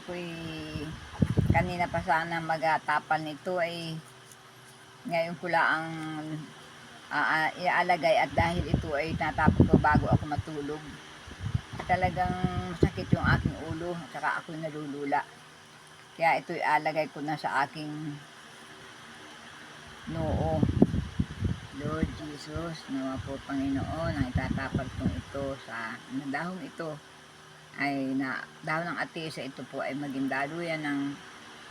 ako'y kanina pa sana magatapal nito ay ngayon ko lang iaalagay at dahil ito ay natapos ko bago ako matulog. Talagang masakit yung aking ulo at saka ako'y nalulula. Kaya ito ialagay ko na sa aking noo. Lord Jesus, nawa po Panginoon, ang itatapal kong ito sa dahong ito ay na dahon ng atisa, ito po ay maging daluyan ng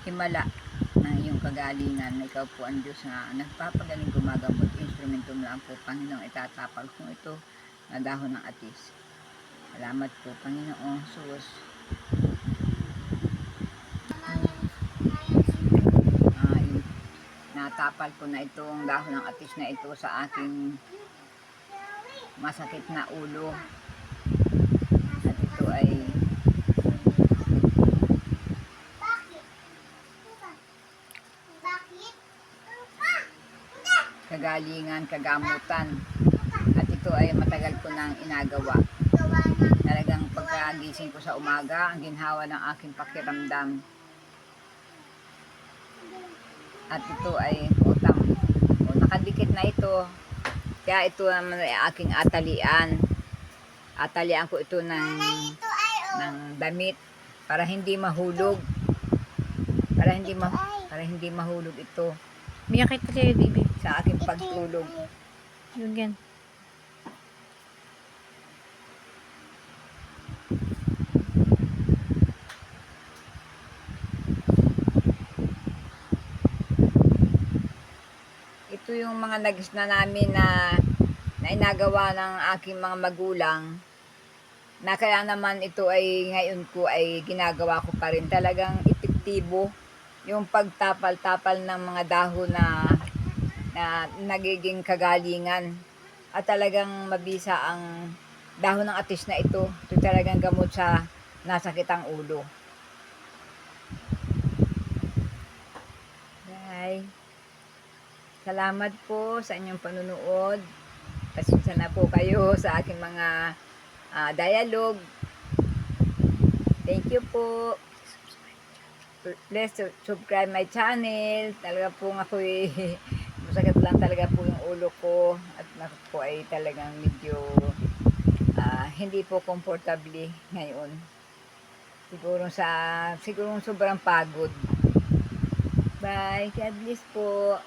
himala ng iyong kagalingan. Ikaw po ang Diyos na nagpapagaling, gumagamot. Instrumento mo lang po Panginoon, itatapal kong ito na dahon ng atis. Salamat po Panginoon Jesus. Natapal ko na itong dahon ng atis na ito sa aking masakit na ulo. At ito ay kagalingan, kagamutan. At ito ay matagal ko nang inagawa. Talagang pagkagising ko sa umaga, ang ginhawa ng aking pakiramdam. At ito ay utang. O, nakadikit na ito. Kaya ito naman ay aking atalian. Atalian ko ito ng damit para hindi mahulog. Para hindi mahulog ito. Miyakit ka sa'yo, baby. Sa aking pagtulog. Yun yan. Ito yung mga nagisna namin na inagawa ng aking mga magulang, na kaya naman ito ay ngayon ko ay ginagawa ko pa rin. Talagang epektibo yung pagtapal-tapal ng mga dahon na nagiging kagalingan. At talagang mabisa ang dahon ng atis na ito. Ito talagang gamot sa nasakitang ulo. Bye. Salamat po sa inyong panunood. Pasensya na po kayo sa aking mga dialogue. Thank you po. Please subscribe my channel. Talaga po ako'y masakit lang talaga po yung ulo ko. At ako po ay talagang medyo hindi po comfortable ngayon. Siguro sobrang pagod. Bye. God bless po.